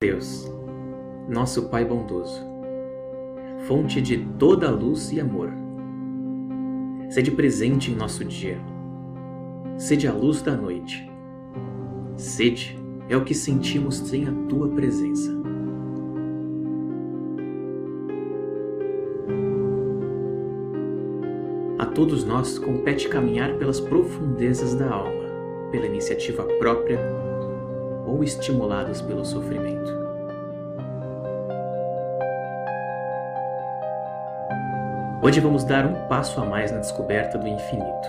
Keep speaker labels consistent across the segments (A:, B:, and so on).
A: Deus, nosso Pai bondoso, fonte de toda luz e amor, sede presente em nosso dia, sede a luz da noite. Sede é o que sentimos sem a Tua presença. A todos nós compete caminhar pelas profundezas da alma, pela iniciativa própria ou estimulados pelo sofrimento. Hoje vamos dar um passo a mais na descoberta do infinito.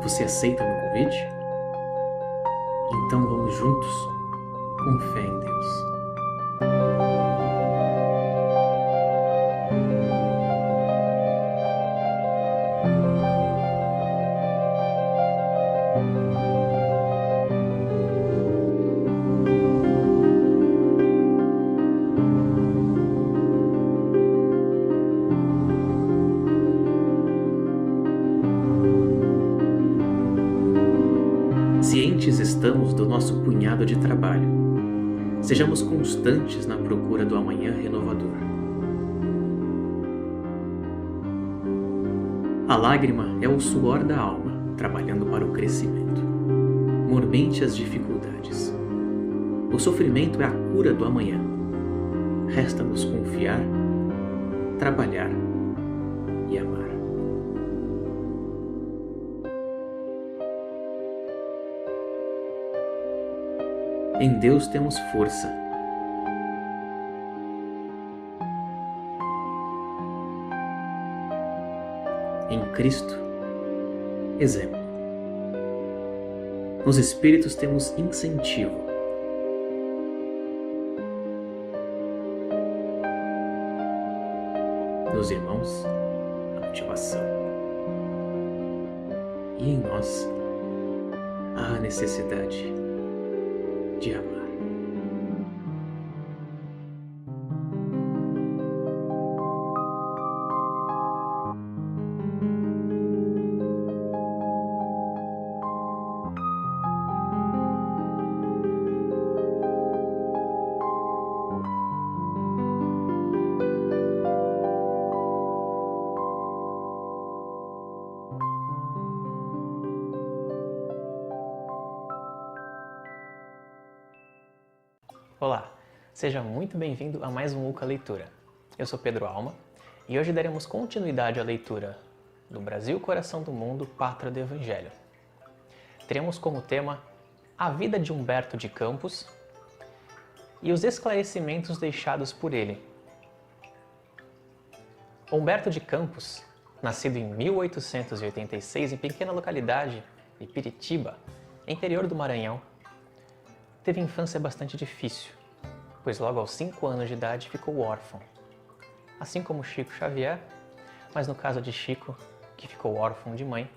A: Você aceita meu convite? Então vamos juntos, com fé em Deus. Cientes estamos do nosso punhado de trabalho. Sejamos constantes na procura do amanhã renovador. A lágrima é o suor da alma, trabalhando para o crescimento. Mormente as dificuldades. O sofrimento é a cura do amanhã. Resta-nos confiar, trabalhar e amar. Em Deus temos força. Em Cristo, exemplo. Nos Espíritos temos incentivo. Nos irmãos, a motivação. E em nós, a necessidade de amar.
B: Olá, seja muito bem-vindo a mais um UCA Leitura. Eu sou Pedro Alma e hoje daremos continuidade à leitura do Brasil, Coração do Mundo, Pátria do Evangelho. Teremos como tema a vida de Humberto de Campos e os esclarecimentos deixados por ele. Humberto de Campos, nascido em 1886 em pequena localidade de Piritiba, interior do Maranhão, teve infância bastante difícil, pois logo aos 5 anos de idade ficou órfão. Assim como Chico Xavier, mas no caso de Chico, que ficou órfão de mãe,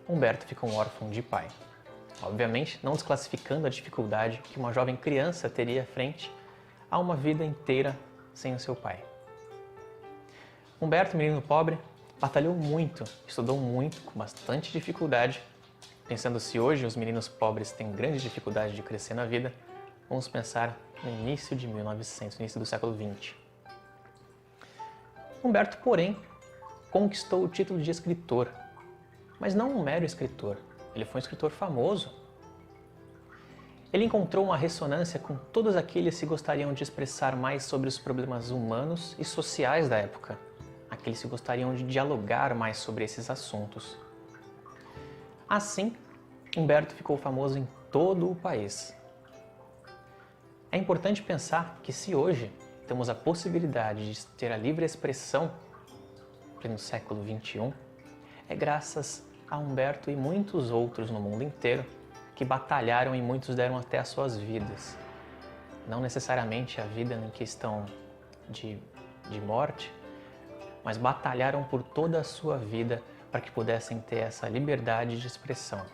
B: Humberto ficou órfão de pai. Obviamente, não desclassificando a dificuldade que uma jovem criança teria frente a uma vida inteira sem o seu pai. Humberto, menino pobre, batalhou muito, estudou muito, com bastante dificuldade. Pensando se hoje os meninos pobres têm grande dificuldade de crescer na vida, vamos pensar no início de 1900, início do século XX. Humberto, porém, conquistou o título de escritor, mas não um mero escritor, ele foi um escritor famoso. Ele encontrou uma ressonância com todos aqueles que gostariam de expressar mais sobre os problemas humanos e sociais da época, aqueles que gostariam de dialogar mais sobre esses assuntos. Assim, Humberto ficou famoso em todo o país. É importante pensar que se hoje temos a possibilidade de ter a livre expressão no século XXI, é graças a Humberto e muitos outros no mundo inteiro que batalharam e muitos deram até as suas vidas. Não necessariamente a vida em questão de morte, mas batalharam por toda a sua vida para que pudessem ter essa liberdade de expressão.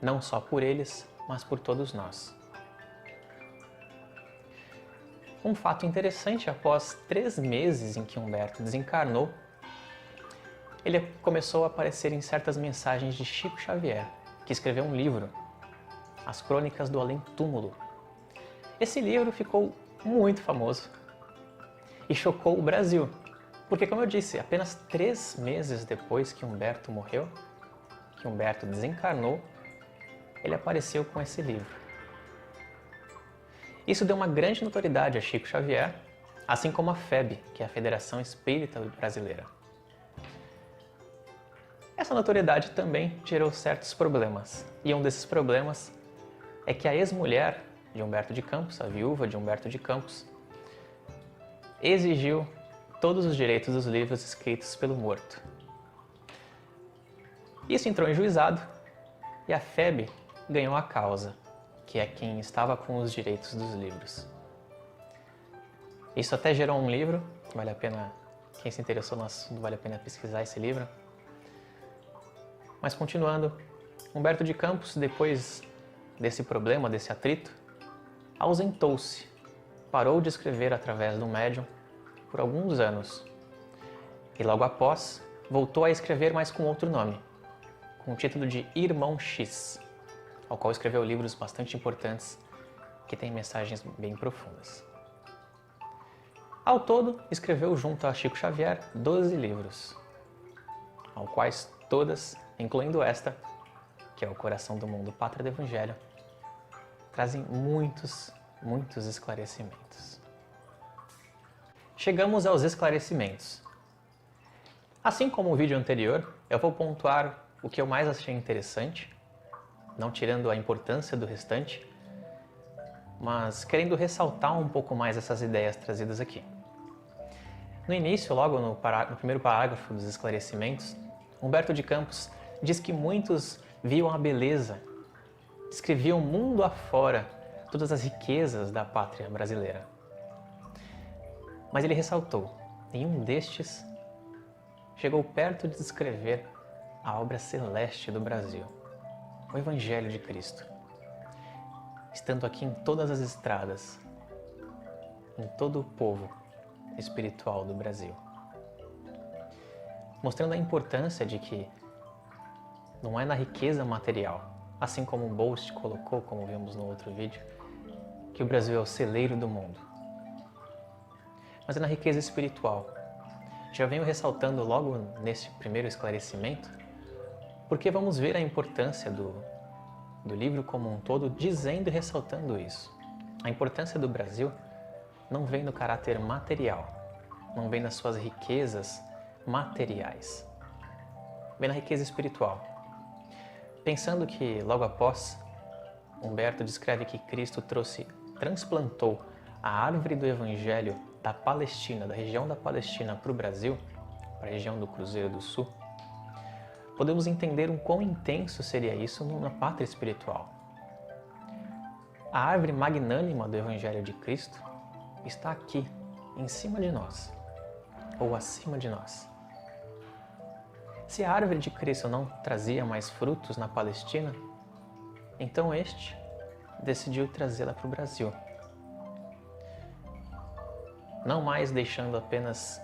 B: Não só por eles, mas por todos nós. Um fato interessante, após 3 meses em que Humberto desencarnou, ele começou a aparecer em certas mensagens de Chico Xavier, que escreveu um livro, As Crônicas do Além-Túmulo. Esse livro ficou muito famoso e chocou o Brasil, porque, como eu disse, apenas 3 meses depois que Humberto morreu, que Humberto desencarnou, ele apareceu com esse livro. Isso deu uma grande notoriedade a Chico Xavier, assim como a FEB, que é a Federação Espírita Brasileira. Essa notoriedade também gerou certos problemas, e um desses problemas é que a ex-mulher de Humberto de Campos, a viúva de Humberto de Campos, exigiu todos os direitos dos livros escritos pelo morto. Isso entrou em juizado e a FEB ganhou a causa, que é quem estava com os direitos dos livros. Isso até gerou um livro, que vale a pena, quem se interessou no assunto, vale a pena pesquisar esse livro. Mas continuando, Humberto de Campos, depois desse problema, desse atrito, ausentou-se, parou de escrever através do médium por alguns anos e logo após voltou a escrever, mas com outro nome, com o título de Irmão X, ao qual escreveu livros bastante importantes que têm mensagens bem profundas. Ao todo, escreveu junto a Chico Xavier 12 livros, ao quais todas, incluindo esta, que é O Coração do Mundo, Pátria do Evangelho, trazem muitos esclarecimentos. Chegamos aos esclarecimentos. Assim como o vídeo anterior, eu vou pontuar o que eu mais achei interessante, não tirando a importância do restante, mas querendo ressaltar um pouco mais essas ideias trazidas aqui. No início, logo no primeiro parágrafo dos esclarecimentos, Humberto de Campos diz que muitos viam a beleza, descreviam mundo afora todas as riquezas da pátria brasileira. Mas ele ressaltou, nenhum destes chegou perto de descrever a obra celeste do Brasil, o Evangelho de Cristo, estando aqui em todas as estradas, em todo o povo espiritual do Brasil, mostrando a importância de que não é na riqueza material, assim como o Bolt colocou, como vimos no outro vídeo, que o Brasil é o celeiro do mundo, mas é na riqueza espiritual. Já venho ressaltando logo nesse primeiro esclarecimento, porque vamos ver a importância do livro como um todo, dizendo e ressaltando isso. A importância do Brasil não vem no caráter material, não vem nas suas riquezas materiais, vem na riqueza espiritual. Pensando que logo após, Humberto descreve que Cristo transplantou a árvore do Evangelho da Palestina, da região da Palestina para o Brasil, para a região do Cruzeiro do Sul, podemos entender o quão intenso seria isso na pátria espiritual. A árvore magnânima do Evangelho de Cristo está aqui, em cima de nós, ou acima de nós. Se a árvore de Cristo não trazia mais frutos na Palestina, então este decidiu trazê-la para o Brasil. Não mais deixando apenas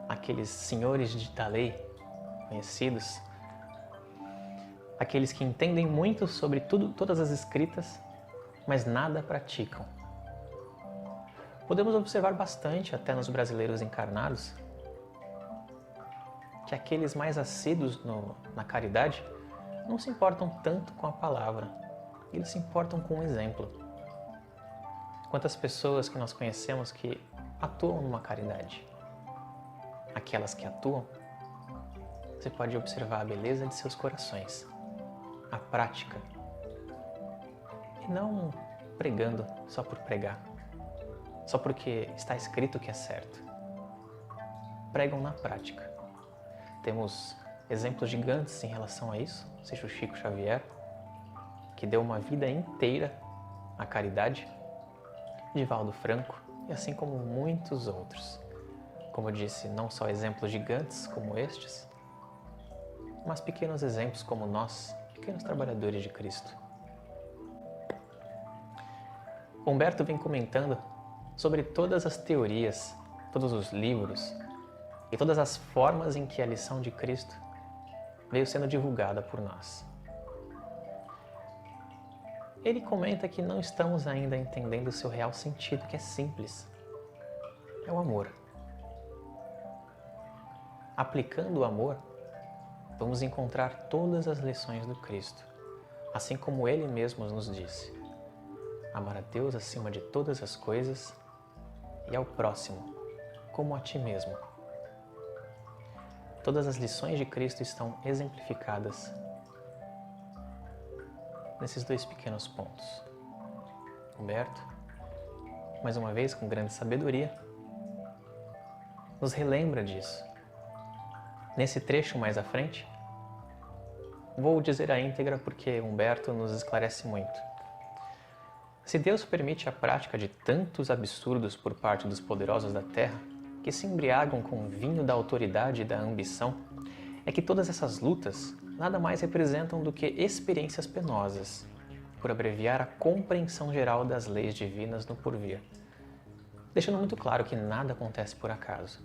B: aqueles senhores da lei conhecidos, aqueles que entendem muito sobre todas as escritas, mas nada praticam. Podemos observar bastante, até nos brasileiros encarnados, que aqueles mais assíduos na caridade não se importam tanto com a palavra, eles se importam com o exemplo. Quantas pessoas que nós conhecemos que atuam numa caridade? Aquelas que atuam, você pode observar a beleza de seus corações, a prática, e não pregando só por pregar, só porque está escrito que é certo. Pregam na prática. Temos exemplos gigantes em relação a isso, seja o Chico Xavier, que deu uma vida inteira à caridade, Divaldo Franco, e assim como muitos outros. Como eu disse, não só exemplos gigantes como estes, mas pequenos exemplos como nós, pequenos trabalhadores de Cristo. Humberto vem comentando sobre todas as teorias, todos os livros e todas as formas em que a lição de Cristo veio sendo divulgada por nós. Ele comenta que não estamos ainda entendendo o seu real sentido, que é simples. É o amor. Aplicando o amor, vamos encontrar todas as lições do Cristo, assim como Ele mesmo nos disse. Amar a Deus acima de todas as coisas e ao próximo, como a ti mesmo. Todas as lições de Cristo estão exemplificadas nesses dois pequenos pontos. Humberto, mais uma vez com grande sabedoria, nos relembra disso. Nesse trecho mais à frente, vou dizer a íntegra porque Humberto nos esclarece muito. Se Deus permite a prática de tantos absurdos por parte dos poderosos da terra, que se embriagam com o vinho da autoridade e da ambição, é que todas essas lutas nada mais representam do que experiências penosas, por abreviar a compreensão geral das leis divinas no porvir, deixando muito claro que nada acontece por acaso.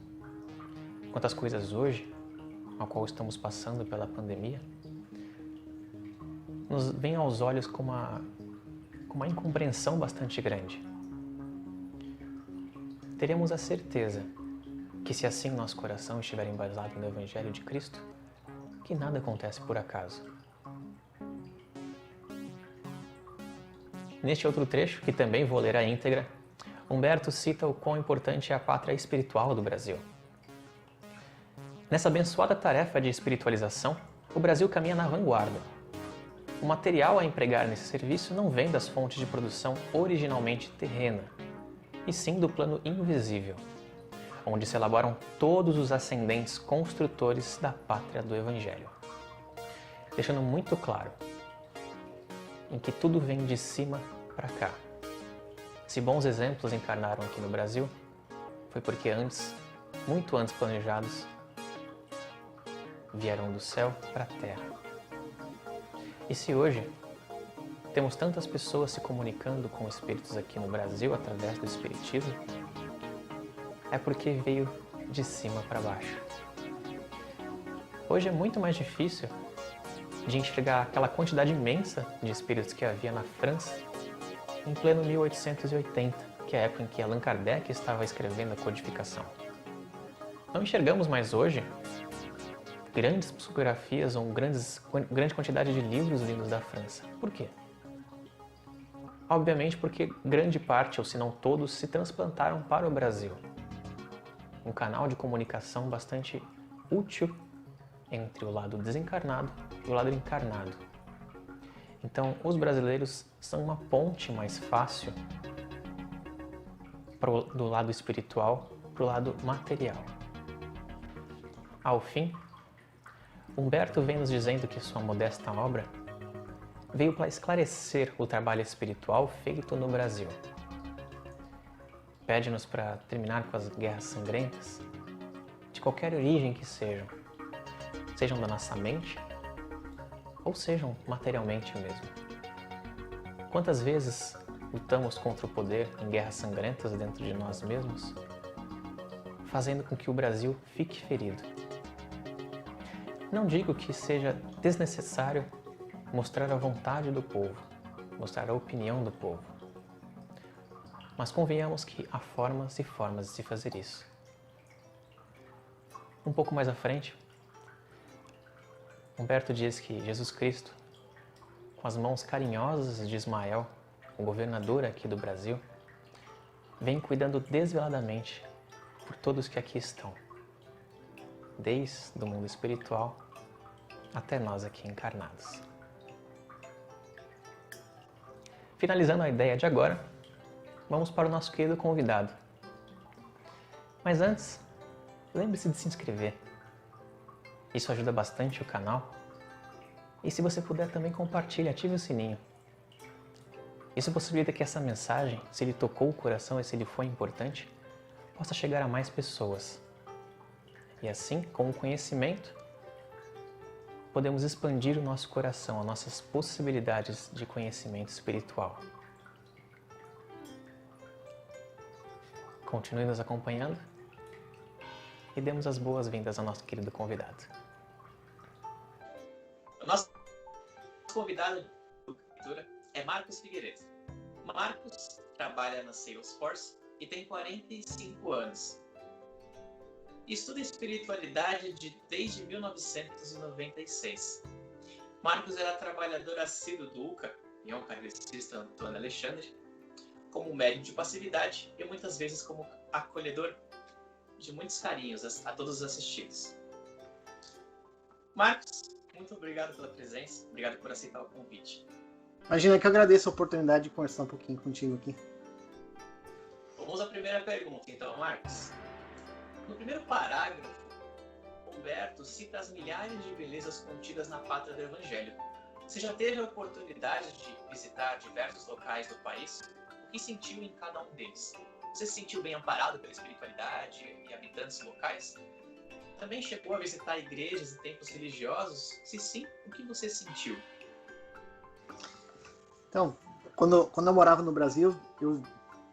B: Quanto às coisas hoje, ao qual estamos passando pela pandemia, nos vem aos olhos com uma incompreensão bastante grande. Teremos a certeza que se assim nosso coração estiver embasado no Evangelho de Cristo, que nada acontece por acaso. Neste outro trecho, que também vou ler a íntegra, Humberto cita o quão importante é a pátria espiritual do Brasil. Nessa abençoada tarefa de espiritualização, o Brasil caminha na vanguarda. O material a empregar nesse serviço não vem das fontes de produção originalmente terrena, e sim do plano invisível, onde se elaboram todos os ascendentes construtores da pátria do Evangelho, deixando muito claro em que tudo vem de cima para cá. Se bons exemplos encarnaram aqui no Brasil, foi porque antes, muito antes planejados, vieram do céu para a terra. E se hoje temos tantas pessoas se comunicando com espíritos aqui no Brasil através do Espiritismo, é porque veio de cima para baixo. Hoje é muito mais difícil de enxergar aquela quantidade imensa de espíritos que havia na França em pleno 1880, que é a época em que Allan Kardec estava escrevendo a codificação. Não enxergamos mais hoje grandes psicografias ou grande quantidade de livros vindos da França. Por quê? Obviamente porque grande parte, ou se não todos, se transplantaram para o Brasil. Um canal de comunicação bastante útil entre o lado desencarnado e o lado encarnado. Então, os brasileiros são uma ponte mais fácil do lado espiritual para o lado material. Ao fim, Humberto vem nos dizendo que sua modesta obra veio para esclarecer o trabalho espiritual feito no Brasil. Pede-nos para terminar com as guerras sangrentas, de qualquer origem que sejam da nossa mente ou sejam materialmente mesmo. Quantas vezes lutamos contra o poder em guerras sangrentas dentro de nós mesmos, fazendo com que o Brasil fique ferido? Não digo que seja desnecessário mostrar a vontade do povo, mostrar a opinião do povo, mas convenhamos que há formas e formas de se fazer isso. Um pouco mais à frente, Humberto diz que Jesus Cristo, com as mãos carinhosas de Ismael, o governador aqui do Brasil, vem cuidando desveladamente por todos que aqui estão, desde o mundo espiritual até nós aqui encarnados. Finalizando a ideia de agora, vamos para o nosso querido convidado. Mas antes, lembre-se de se inscrever. Isso ajuda bastante o canal. E se você puder também compartilhe, ative o sininho. Isso possibilita que essa mensagem, se lhe tocou o coração e se lhe foi importante, possa chegar a mais pessoas. E assim, com o conhecimento, podemos expandir o nosso coração, as nossas possibilidades de conhecimento espiritual. Continue nos acompanhando e demos as boas-vindas ao nosso querido convidado.
C: A nossa convidada de leitura é Marcos Figueiredo. Marcos trabalha na Salesforce e tem 45 anos. Estuda espiritualidade desde 1996. Marcos era trabalhador assíduo do UCA, e é um kardecista Antônio Alexandre, como médium de passividade e muitas vezes como acolhedor de muitos carinhos a todos os assistidos. Marcos, muito obrigado pela presença, obrigado por aceitar o convite.
D: Imagina que eu agradeço a oportunidade de conversar um pouquinho contigo aqui.
C: Vamos à primeira pergunta, então, Marcos. No primeiro parágrafo, Humberto cita as milhares de belezas contidas na pátria do Evangelho. Você já teve a oportunidade de visitar diversos locais do país? O que sentiu em cada um deles? Você se sentiu bem amparado pela espiritualidade e habitantes locais? Também chegou a visitar igrejas e templos religiosos? Se sim, o que você sentiu?
D: Então, quando eu morava no Brasil,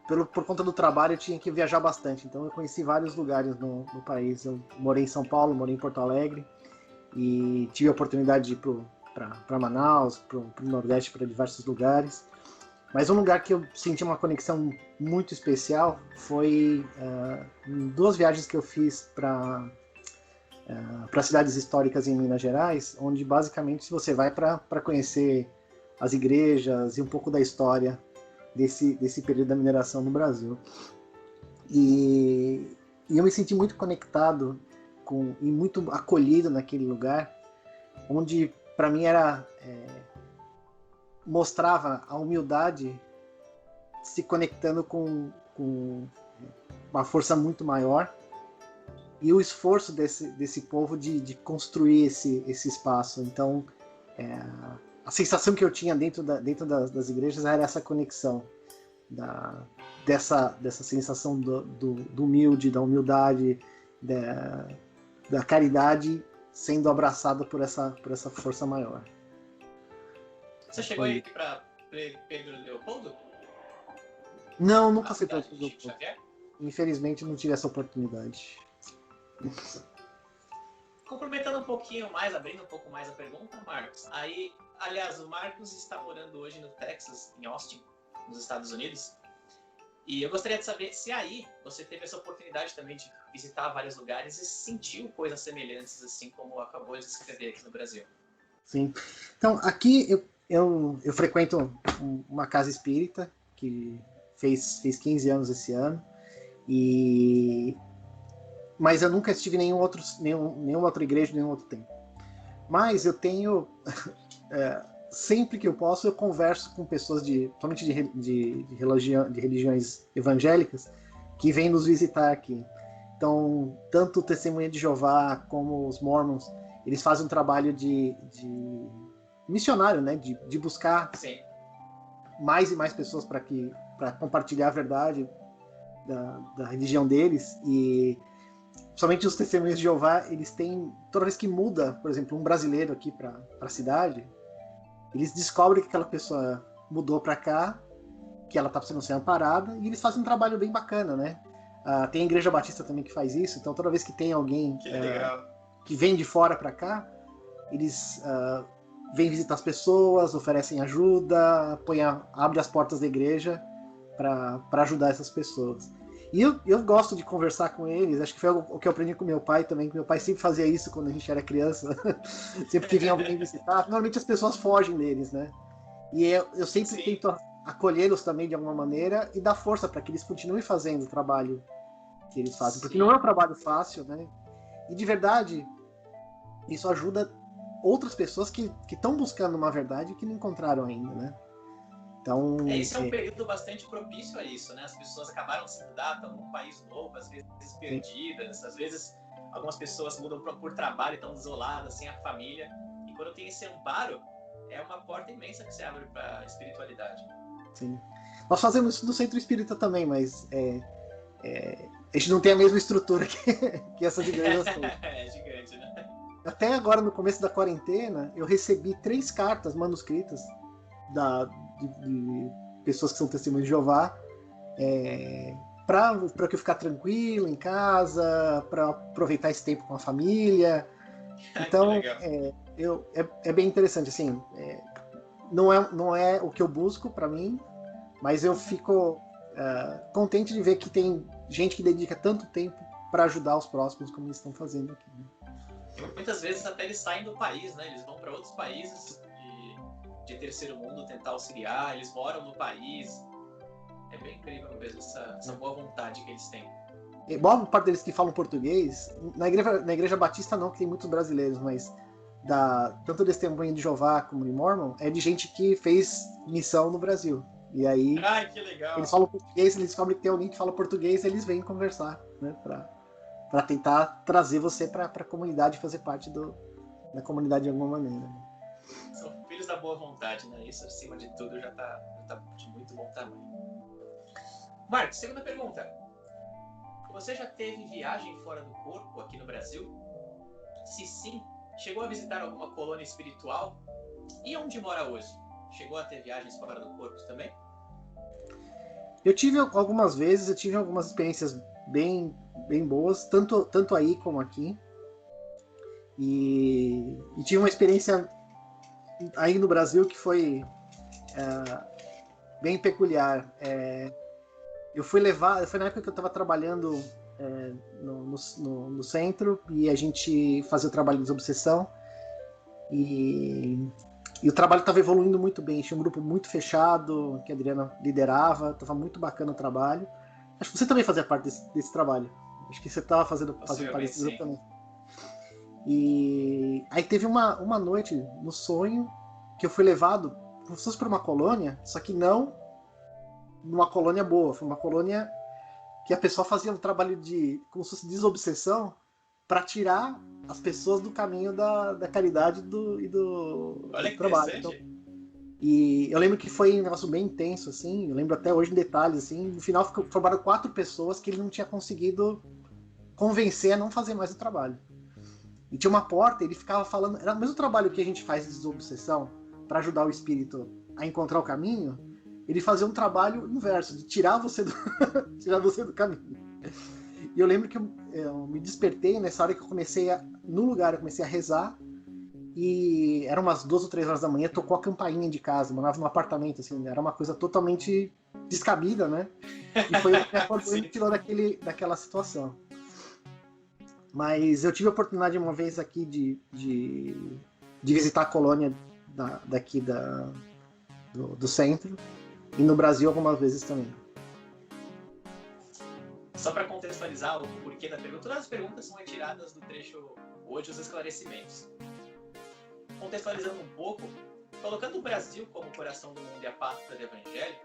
D: por conta do trabalho, eu tinha que viajar bastante. Então, eu conheci vários lugares no país. Eu morei em São Paulo, morei em Porto Alegre e tive a oportunidade de ir para Manaus, para o Nordeste, para diversos lugares. Mas um lugar que eu senti uma conexão muito especial foi em 2 viagens que eu fiz para cidades históricas em Minas Gerais, onde basicamente você vai para conhecer as igrejas e um pouco da história desse período da mineração no Brasil. E eu me senti muito conectado e muito acolhido naquele lugar, onde para mim mostrava a humildade se conectando com uma força muito maior e o esforço desse povo de construir esse espaço. Então, a sensação que eu tinha dentro das igrejas era essa conexão dessa sensação do humilde, da humildade, da caridade sendo abraçada por essa força maior.
C: Você chegou aí para Pedro Leopoldo?
D: Não, nunca fui para Pedro
C: Chico
D: Leopoldo.
C: Xavier?
D: Infelizmente, não tive essa oportunidade.
C: Complementando um pouquinho mais, abrindo um pouco mais a pergunta, Marcos. Aí, aliás, o Marcos está morando hoje no Texas, em Austin, nos Estados Unidos. E eu gostaria de saber se aí você teve essa oportunidade também de visitar vários lugares e sentiu coisas semelhantes, assim como acabou de descrever aqui no Brasil.
D: Sim. Então, aqui eu frequento uma casa espírita que fez 15 anos esse ano, mas eu nunca estive em nenhuma outra igreja, nenhum outro templo. Mas eu tenho, sempre que eu posso, eu converso com pessoas somente de religiões evangélicas que vêm nos visitar aqui. Então, tanto o Testemunha de Jeová como os Mormons, eles fazem um trabalho de missionário, né? De buscar
C: Sim. mais
D: e mais pessoas para compartilhar a verdade da religião deles. E somente os Testemunhas de Jeová, eles têm, toda vez que muda, por exemplo, um brasileiro aqui para a cidade, eles descobrem que aquela pessoa mudou para cá, que ela está precisando ser amparada, e eles fazem um trabalho bem bacana, né? Tem a Igreja Batista também que faz isso, então toda vez que tem alguém que vem de fora para cá, eles vêm visitar as pessoas, oferecem ajuda, abrem as portas da igreja para ajudar essas pessoas. E eu gosto de conversar com eles, acho que foi o que eu aprendi com meu pai também, que meu pai sempre fazia isso quando a gente era criança, sempre que vinha alguém visitar, normalmente as pessoas fogem deles, né? E eu sempre tento acolhê-los também de alguma maneira e dar força para que eles continuem fazendo o trabalho que eles fazem, porque não é um trabalho fácil, né? E de verdade, isso ajuda outras pessoas que estão buscando uma verdade e que não encontraram ainda, né? Então,
C: esse é um período bastante propício a isso, né? As pessoas acabaram de se mudar, estão num país novo, às vezes perdidas, às vezes algumas pessoas mudam por trabalho, estão isoladas, sem a família. E quando tem esse amparo, é uma porta imensa que se abre para a espiritualidade.
D: Sim. Nós fazemos isso no Centro Espírita também, mas a gente não tem a mesma estrutura que essas igrejas têm.
C: É gigante, né?
D: Até agora, no começo da quarentena, eu recebi 3 cartas manuscritas de pessoas que são testemunhas de Jeová, para que eu ficar tranquilo em casa, para aproveitar esse tempo com a família. Então, é bem interessante. Assim, não é o que eu busco para mim, mas eu fico contente de ver que tem gente que dedica tanto tempo para ajudar os próximos como eles estão fazendo aqui. Né?
C: Muitas vezes até eles saem do país, né? Eles vão para outros países de terceiro mundo tentar auxiliar, eles moram no país. É bem incrível mesmo essa boa vontade que eles têm.
D: E boa parte deles que falam português, na igreja batista não, que tem muitos brasileiros, mas tanto do Testemunho de Jeová como de Mormon, é de gente que fez missão no Brasil. E aí,
C: ai, que legal.
D: Eles falam português, eles descobrem que tem alguém que fala português, eles vêm conversar, né, para tentar trazer você para a comunidade, fazer parte da comunidade de alguma maneira.
C: São filhos da boa vontade, né? Isso, acima de tudo, já tá de muito bom tamanho. Marcos, segunda pergunta. Você já teve viagem fora do corpo aqui no Brasil? Se sim, chegou a visitar alguma colônia espiritual? E onde mora hoje? Chegou a ter viagens fora do corpo também?
D: Eu tive algumas vezes, eu tive algumas experiências bem boas, tanto aí como aqui. E tive uma experiência aí no Brasil que foi bem peculiar. Foi na época que eu estava trabalhando no centro e a gente fazia o trabalho de desobsessão e o trabalho estava evoluindo muito bem. Tinha um grupo muito fechado que a Adriana liderava, estava muito bacana o trabalho. Acho que você também fazia parte desse trabalho. Acho que você estava fazendo parte desse grupo também. E aí teve uma noite no sonho que eu fui levado como se fosse para uma colônia, só que não numa colônia boa, foi uma colônia que a pessoa fazia um trabalho como se fosse desobsessão para tirar as pessoas do caminho da caridade e do trabalho. Então, e eu lembro que foi um negócio bem intenso, assim, eu lembro até hoje em detalhes, assim, no final formaram 4 pessoas que ele não tinha conseguido convencer a não fazer mais o trabalho. E tinha uma porta, ele ficava falando, era o mesmo trabalho que a gente faz de desobsessão para ajudar o espírito a encontrar o caminho, ele fazia um trabalho inverso, de tirar você do caminho. E eu lembro que eu me despertei nessa hora que eu comecei no lugar, eu comecei a rezar, e eram umas 2 ou 3 horas da manhã, tocou a campainha de casa, morava num apartamento, assim, era uma coisa totalmente descabida, né? E foi o que acordou e me tirou daquela situação. Mas eu tive a oportunidade uma vez aqui de visitar a colônia daqui do centro, e no Brasil algumas vezes também.
C: Só para contextualizar o porquê da pergunta, todas as perguntas são retiradas do trecho hoje, os esclarecimentos. Contextualizando um pouco, colocando o Brasil como o coração do mundo e a pátria do Evangelho,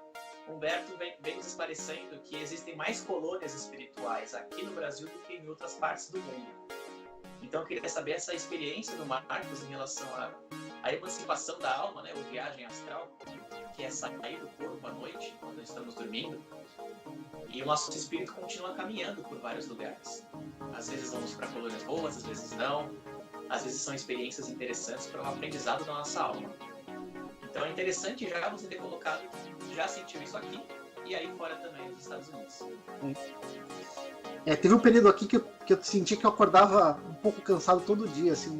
C: Humberto vem nos esclarecendo que existem mais colônias espirituais aqui no Brasil do que em outras partes do mundo. Então eu queria saber essa experiência do Marcos em relação à emancipação da alma, né, ou viagem astral, que é sair do corpo à noite, quando estamos dormindo, e o nosso espírito continua caminhando por vários lugares. Às vezes vamos para colônias boas, às vezes não, às vezes são experiências interessantes para o aprendizado da nossa alma. Então é interessante já você ter colocado, já sentiu isso aqui e aí fora também nos Estados Unidos.
D: Teve um período aqui que eu senti que eu acordava um pouco cansado todo dia, assim,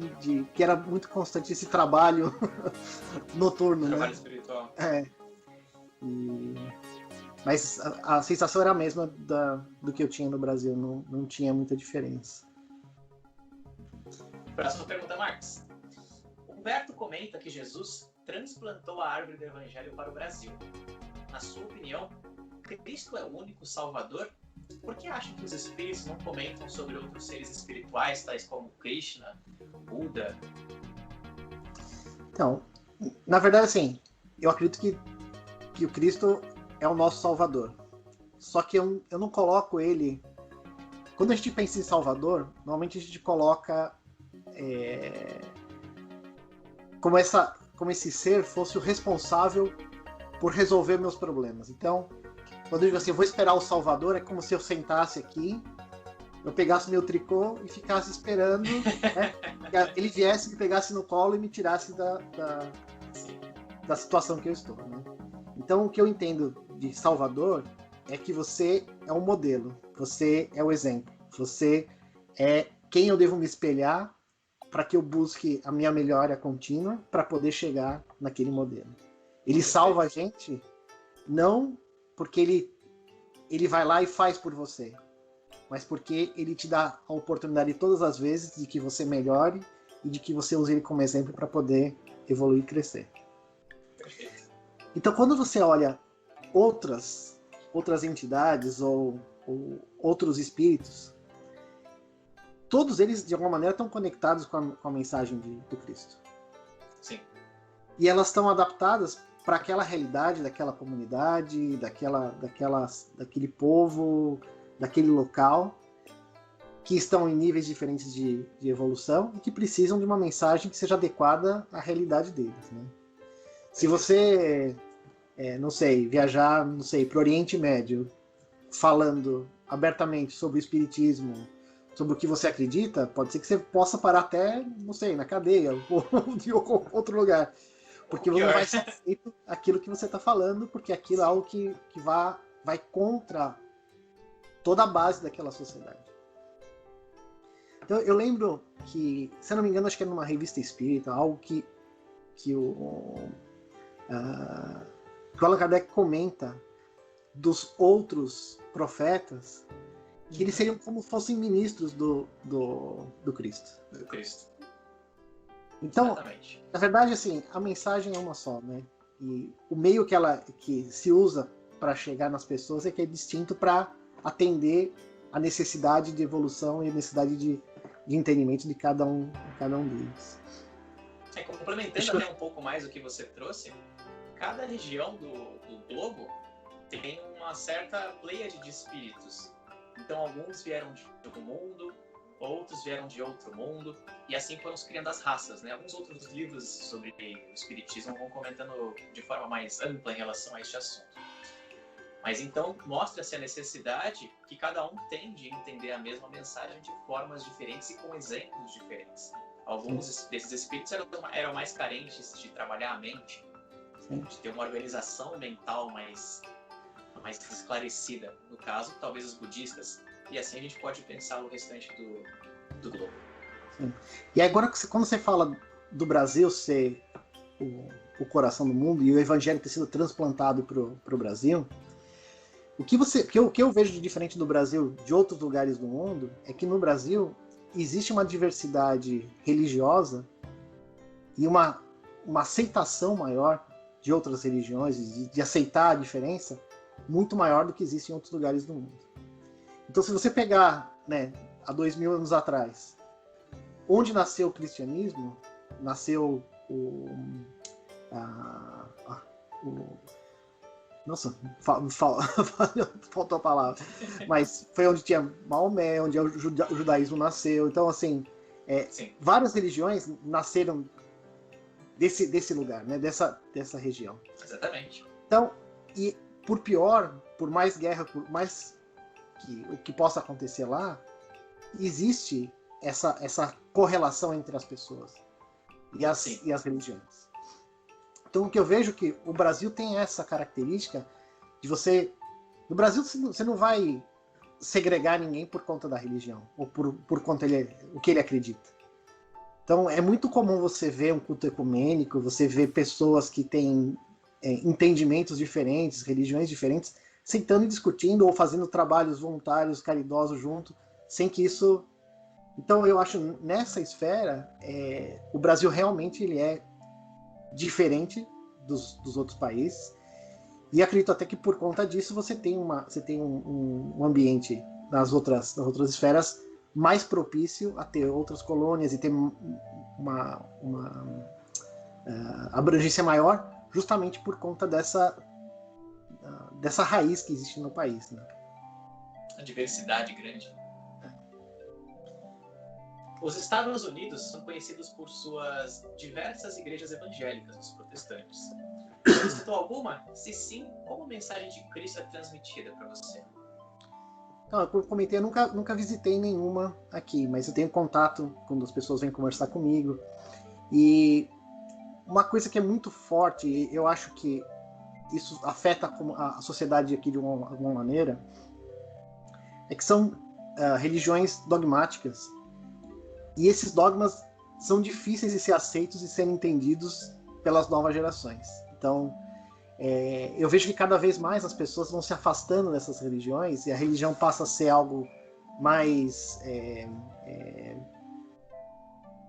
D: que era muito constante esse trabalho noturno,
C: trabalho
D: né?
C: Espiritual.
D: Mas a sensação era a mesma do que eu tinha no Brasil, não tinha muita diferença.
C: Próxima pergunta, Marcos. Humberto comenta que Jesus transplantou a árvore do Evangelho para o Brasil. Na sua opinião, Cristo é o único Salvador? Por que acha que os espíritos não comentam sobre outros seres espirituais, tais como Krishna, Buda?
D: Então, na verdade, assim, eu acredito que o Cristo é o nosso Salvador. Só que eu não coloco ele... Quando a gente pensa em Salvador, normalmente a gente coloca como esse ser fosse o responsável por resolver meus problemas. Então, quando eu digo assim, eu vou esperar o Salvador, é como se eu sentasse aqui, eu pegasse meu tricô e ficasse esperando, né, que ele viesse, me pegasse no colo e me tirasse da situação que eu estou, né? Então, o que eu entendo de Salvador é que você é um modelo, você é o exemplo, você é quem eu devo me espelhar para que eu busque a minha melhora contínua para poder chegar naquele modelo. Ele salva a gente não porque ele vai lá e faz por você, mas porque ele te dá a oportunidade todas as vezes de que você melhore e de que você use ele como exemplo para poder evoluir e crescer. Então, quando você olha outras entidades ou outros espíritos, todos eles, de alguma maneira, estão conectados com a mensagem do Cristo.
C: Sim.
D: E elas estão adaptadas para aquela realidade, daquela comunidade, daquele povo, daquele local, que estão em níveis diferentes de evolução e que precisam de uma mensagem que seja adequada à realidade deles, né? Se você, viajar, para o Oriente Médio, falando abertamente sobre o espiritismo, sobre o que você acredita, pode ser que você possa parar até, na cadeia ou em outro lugar. Porque você não vai ser aceito aquilo que você está falando, porque aquilo é algo que vai contra toda a base daquela sociedade. Então, eu lembro que, se eu não me engano, acho que era numa revista espírita, algo que o Allan Kardec comenta dos outros profetas, que eles seriam como fossem ministros do Cristo.
C: Do Cristo.
D: Então,
C: exatamente.
D: Na verdade, assim, a mensagem é uma só, né? E o meio que se usa para chegar nas pessoas é que é distinto para atender a necessidade de evolução e a necessidade de entendimento de cada um deles.
C: Complementando até um pouco mais o que você trouxe, cada região do globo tem uma certa pleiade de espíritos. Então, alguns vieram de um mundo, outros vieram de outro mundo, e assim foram se criando as raças, né? Alguns outros livros sobre o espiritismo vão comentando de forma mais ampla em relação a este assunto. Mas então, mostra-se a necessidade que cada um tem de entender a mesma mensagem de formas diferentes e com exemplos diferentes. Alguns desses espíritos eram mais carentes de trabalhar a mente, de ter uma organização mental mais esclarecida. No caso, talvez os budistas. E assim a gente pode pensar o restante do globo.
D: Sim. E agora, quando você fala do Brasil ser o coração do mundo e o evangelho ter sido transplantado para o Brasil, o que eu vejo de diferente do Brasil de outros lugares do mundo é que no Brasil existe uma diversidade religiosa e uma aceitação maior de outras religiões, de aceitar a diferença, muito maior do que existe em outros lugares do mundo. Então, se você pegar, há 2000 anos atrás, onde nasceu o cristianismo, nasceu nossa, faltou a palavra. Mas foi onde tinha Maomé, onde o judaísmo nasceu. Então, assim, várias religiões nasceram desse lugar, né? dessa região.
C: Exatamente.
D: Então, e por mais guerra, por mais o que possa acontecer lá, existe essa correlação entre as pessoas e as religiões. Então, o que eu vejo é que o Brasil tem essa característica de você... No Brasil, você não vai segregar ninguém por conta da religião, ou por conta o que ele acredita. Então, é muito comum você ver um culto ecumênico, você ver pessoas que têm entendimentos diferentes, religiões diferentes, sentando e discutindo, ou fazendo trabalhos voluntários, caridosos junto, sem que isso... Então, eu acho, nessa esfera, o Brasil realmente ele é diferente dos outros países, e acredito até que por conta disso você tem um ambiente nas outras esferas mais propício a ter outras colônias e ter uma abrangência maior, justamente por conta dessa raiz que existe no país, né?
C: A diversidade grande. Os Estados Unidos são conhecidos por suas diversas igrejas evangélicas, os protestantes. Você visitou alguma? Se sim, como a mensagem de Cristo é transmitida para você?
D: Então, como eu comentei, eu nunca visitei nenhuma aqui, mas eu tenho contato quando as pessoas vêm conversar comigo. E uma coisa que é muito forte, e eu acho que isso afeta a sociedade aqui de alguma maneira, é que são religiões dogmáticas. E esses dogmas são difíceis de ser aceitos e serem entendidos pelas novas gerações. Então, Eu vejo que cada vez mais as pessoas vão se afastando dessas religiões e a religião passa a ser algo mais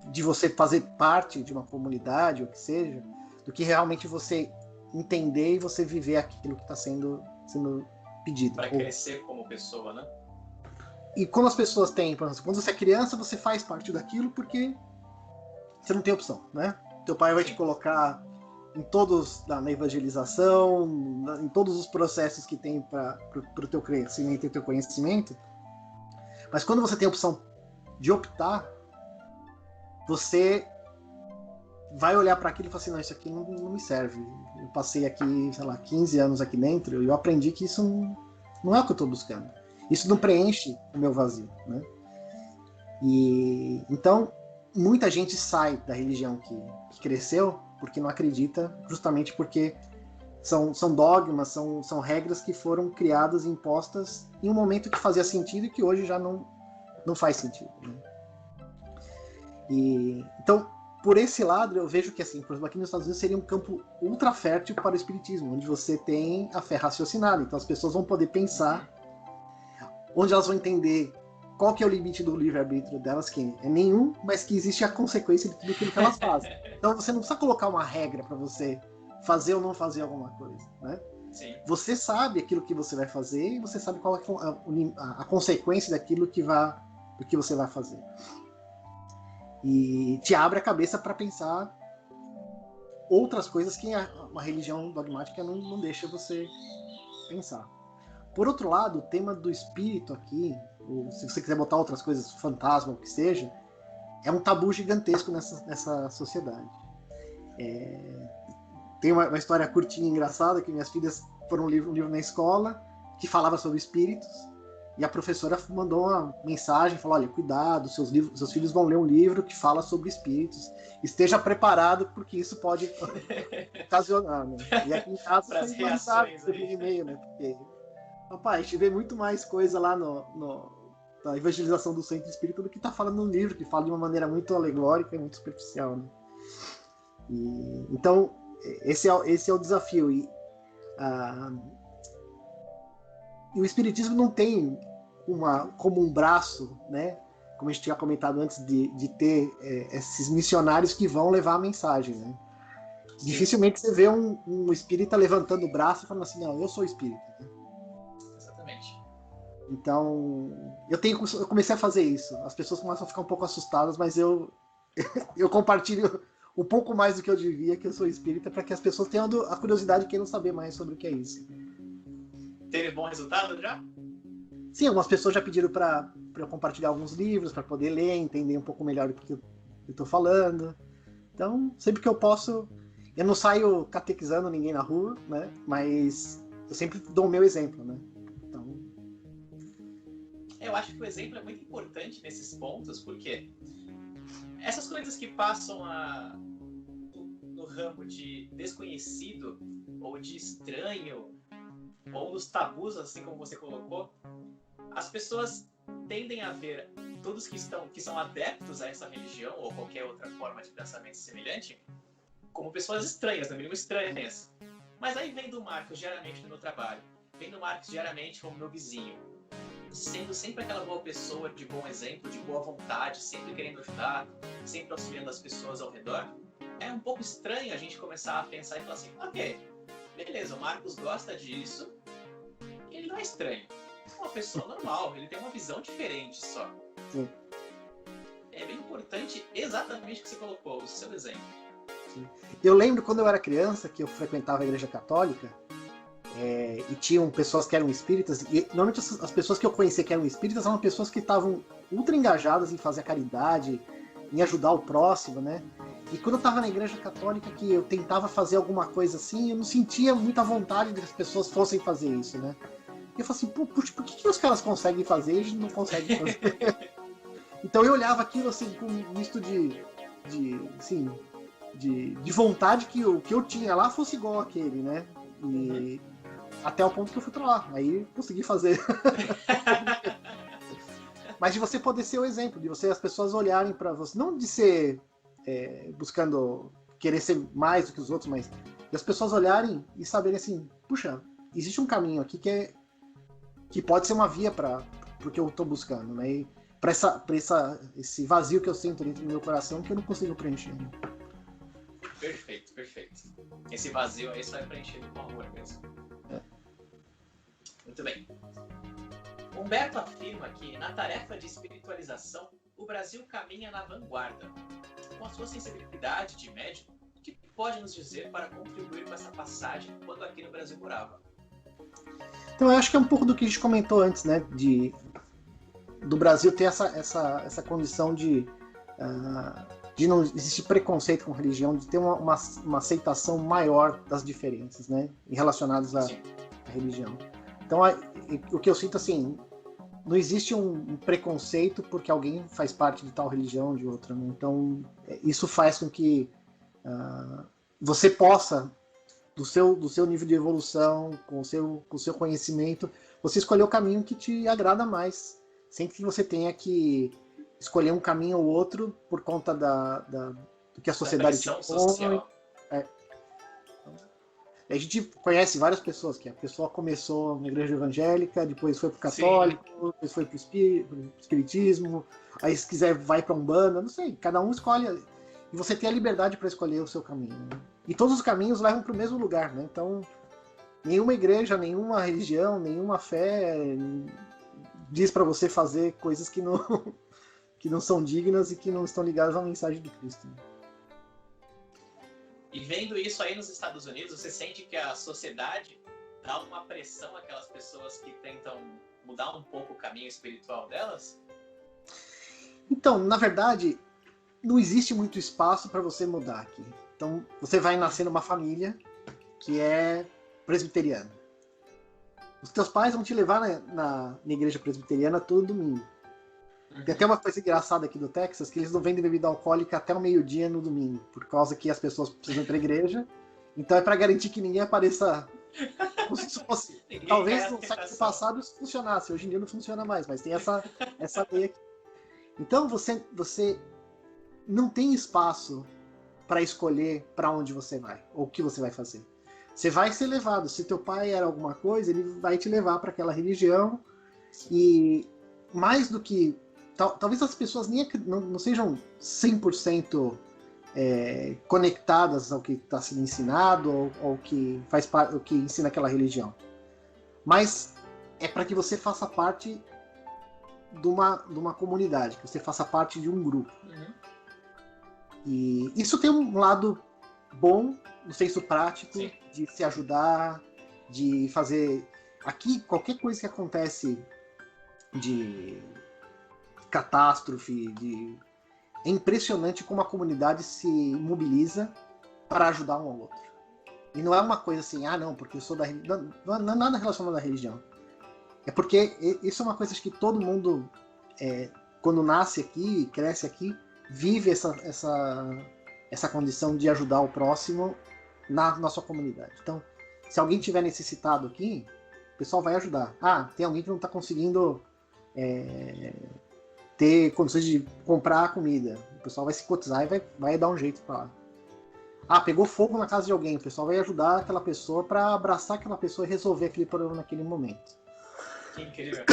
D: de você fazer parte de uma comunidade, ou que seja, do que realmente você entender e você viver aquilo que está sendo pedido.
C: Para crescer como pessoa, né?
D: E como as pessoas têm, por exemplo, quando você é criança, você faz parte daquilo porque você não tem opção, né? Teu pai vai te colocar em todos, na evangelização, em todos os processos que tem para o teu crescimento e teu conhecimento. Mas quando você tem a opção de optar, você vai olhar para aquilo e falar assim, não, isso aqui não me serve. Eu passei aqui, sei lá, 15 anos aqui dentro e eu aprendi que isso não é o que eu estou buscando. Isso não preenche o meu vazio, né? E então, muita gente sai da religião que cresceu porque não acredita, justamente porque são dogmas, são regras que foram criadas e impostas em um momento que fazia sentido e que hoje já não faz sentido, né? E, então, por esse lado, eu vejo que, assim, por exemplo, aqui nos Estados Unidos seria um campo ultra fértil para o espiritismo, onde você tem a fé raciocinada. Então, as pessoas vão poder pensar, onde elas vão entender qual que é o limite do livre-arbítrio delas, que é nenhum, mas que existe a consequência de tudo aquilo que elas fazem. Então, você não precisa colocar uma regra para você fazer ou não fazer alguma coisa, né?
C: Sim.
D: Você sabe aquilo que você vai fazer e você sabe qual é a consequência daquilo do que você vai fazer. E te abre a cabeça para pensar outras coisas que uma religião dogmática não deixa você pensar. Por outro lado, o tema do espírito aqui, ou se você quiser botar outras coisas, fantasma, o que seja, é um tabu gigantesco nessa sociedade. Tem uma história curtinha e engraçada, que minhas filhas foram um livro na escola que falava sobre espíritos, e a professora mandou uma mensagem, falou, olha, cuidado, seus filhos vão ler um livro que fala sobre espíritos, esteja preparado porque isso pode ocasionar, né? E aqui em casa
C: Pras
D: foi
C: reações
D: por e-mail, né? Porque, papai, a gente vê muito mais coisa lá na evangelização do centro espírita do que tá falando no livro, que fala de uma maneira muito alegórica e muito superficial, né? Então, esse é o desafio. E o espiritismo não tem como um braço, né? Como a gente tinha comentado antes, de ter esses missionários que vão levar a mensagem, né? Sim. Dificilmente você vê um espírita levantando o braço e falando assim, não, eu sou espírita. Né?
C: Exatamente.
D: Então, eu comecei a fazer isso. As pessoas começam a ficar um pouco assustadas, mas eu compartilho um pouco mais do que eu devia, que eu sou espírita, para que as pessoas tenham a curiosidade e queiram saber mais sobre o que é isso.
C: Teve bom resultado já?
D: Sim, algumas pessoas já pediram para eu compartilhar alguns livros, para poder ler, entender um pouco melhor o que eu estou falando. Então, sempre que eu posso, eu não saio catequizando ninguém na rua, né? Mas eu sempre dou o meu exemplo, né? Então...
C: Eu acho que o exemplo é muito importante nesses pontos, porque essas coisas que passam no ramo de desconhecido ou de estranho, ou dos tabus, assim como você colocou, as pessoas tendem a ver todos que são adeptos a essa religião ou qualquer outra forma de pensamento semelhante como pessoas estranhas, no mínimo estranhas. Mas aí vem do Marcos diariamente no meu trabalho, vem do Marcos diariamente como meu vizinho, sendo sempre aquela boa pessoa, de bom exemplo, de boa vontade, sempre querendo ajudar, sempre auxiliando as pessoas ao redor. É um pouco estranho a gente começar a pensar e falar assim, ok, beleza, o Marcos gosta disso, ele não é estranho, é uma pessoa normal, ele tem uma visão diferente só.
D: Sim.
C: É bem importante exatamente o que você colocou, o seu exemplo.
D: Sim. Eu lembro quando eu era criança, que eu frequentava a igreja católica, e tinham pessoas que eram espíritas, e normalmente as pessoas que eu conhecia que eram espíritas eram pessoas que estavam ultra engajadas em fazer a caridade, em ajudar o próximo, né? E quando eu estava na igreja católica, que eu tentava fazer alguma coisa assim, eu não sentia muita vontade de que as pessoas fossem fazer isso, né? E eu falei assim, puxa, por que os caras conseguem fazer e a gente não consegue fazer? Então eu olhava aquilo assim, com um misto de vontade que o que eu tinha lá fosse igual àquele, né? E até o ponto que eu fui pra lá, aí consegui fazer. Mas de você poder ser o exemplo, de as pessoas olharem para você, não de ser buscando querer ser mais do que os outros, mas E as pessoas olharem e saberem assim, puxa, existe um caminho aqui que pode ser uma via para o que eu estou buscando, né? E para esse vazio que eu sinto dentro do meu coração que eu não consigo preencher. Né?
C: Perfeito, perfeito. Esse vazio aí só é preenchido com amor mesmo. Muito bem. Humberto afirma que, na tarefa de espiritualização, o Brasil caminha na vanguarda. Com a sua sensibilidade de médico, o que pode nos dizer para contribuir com essa passagem quando aqui no Brasil morava?
D: Então, eu acho que é um pouco do que a gente comentou antes, né? Do Brasil ter essa condição de não existir preconceito com religião, de ter uma aceitação maior das diferenças, né? Relacionadas à religião. Então, o que eu sinto, assim, não existe um preconceito porque alguém faz parte de tal religião ou de outra. Né? Então, isso faz com que você possa, do seu nível de evolução, com o seu conhecimento, você escolher o caminho que te agrada mais, sem que você tenha que escolher um caminho ou outro por conta do que a sociedade te impõe. A gente conhece várias pessoas, que a pessoa começou na igreja evangélica, depois foi para o católico, depois foi para o espiritismo, aí se quiser vai para a Umbanda, não sei, cada um escolhe, e você tem a liberdade para escolher o seu caminho. Né? E todos os caminhos levam para o mesmo lugar, né? Então, nenhuma igreja, nenhuma religião, nenhuma fé diz para você fazer coisas que não são dignas e que não estão ligadas à mensagem de Cristo. Né?
C: E vendo isso aí nos Estados Unidos, você sente que a sociedade dá uma pressão àquelas pessoas que tentam mudar um pouco o caminho espiritual delas?
D: Então, na verdade, não existe muito espaço para você mudar aqui. Então, você vai nascer numa família que é presbiteriana. Os teus pais vão te levar na igreja presbiteriana todo domingo. Tem até uma coisa engraçada aqui do Texas, que eles não vendem bebida alcoólica até o meio-dia no domingo, por causa que as pessoas precisam ir para a igreja. Então é para garantir que ninguém apareça como se isso fosse. Talvez no século passado isso funcionasse, hoje em dia não funciona mais, mas tem essa lei aqui. Então você não tem espaço para escolher para onde você vai, ou o que você vai fazer. Você vai ser levado. Se teu pai era alguma coisa, ele vai te levar para aquela religião. E mais do que... Talvez as pessoas nem não sejam 100% conectadas ao que está sendo ensinado ou ao que faz parte, o que ensina aquela religião. Mas é para que você faça parte de uma comunidade, que você faça parte de um grupo. E isso tem um lado bom, no senso prático,
C: Sim.
D: de se ajudar, de fazer... Aqui, qualquer coisa que acontece de catástrofe, é impressionante como a comunidade se mobiliza para ajudar um ao outro. E não é uma coisa assim, não, porque eu sou da religião. Não é nada relacionado à religião. É porque isso é uma coisa que todo mundo, quando nasce aqui, cresce aqui, vive essa condição de ajudar o próximo na sua comunidade. Então, se alguém tiver necessitado aqui, o pessoal vai ajudar. Tem alguém que não está conseguindo ter condições de comprar a comida. O pessoal vai se cotizar e vai dar um jeito para lá. Pegou fogo na casa de alguém. O pessoal vai ajudar aquela pessoa para abraçar aquela pessoa e resolver aquele problema naquele momento.
C: Que incrível.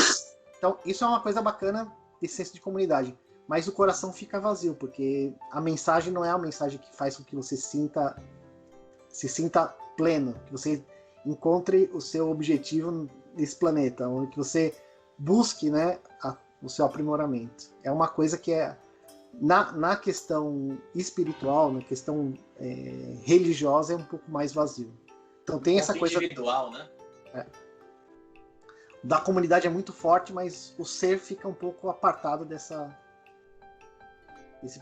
D: Então, isso é uma coisa bacana desse senso de comunidade. Mas o coração fica vazio, porque a mensagem não é a mensagem que faz com que você se sinta pleno, que você encontre o seu objetivo nesse planeta, onde que você busque, né, o seu aprimoramento. É uma coisa que na questão espiritual, na questão religiosa, é um pouco mais vazio. Então tem essa coisa
C: individual, né?
D: Da comunidade é muito forte, mas o ser fica um pouco apartado desse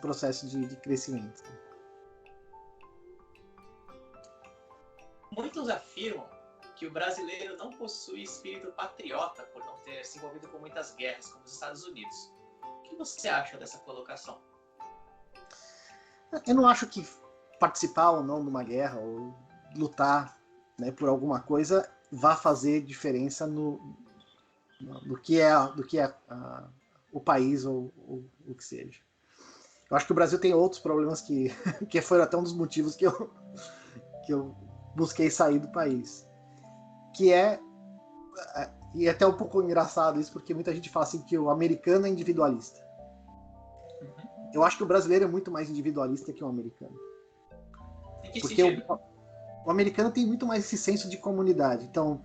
D: processo de crescimento.
C: Muitos afirmam que o brasileiro não possui espírito patriota por não ter se envolvido com muitas guerras, como os Estados Unidos. O que você acha dessa colocação?
D: Eu não acho que participar ou não de uma guerra, ou lutar, né, por alguma coisa, vá fazer diferença no que é o país ou o que seja. Eu acho que o Brasil tem outros problemas que foram até um dos motivos que eu busquei sair do país. Que é... E é até um pouco engraçado isso, porque muita gente fala assim que o americano é individualista. Eu acho que o brasileiro é muito mais individualista que o americano. Porque o americano tem muito mais esse senso de comunidade. Então,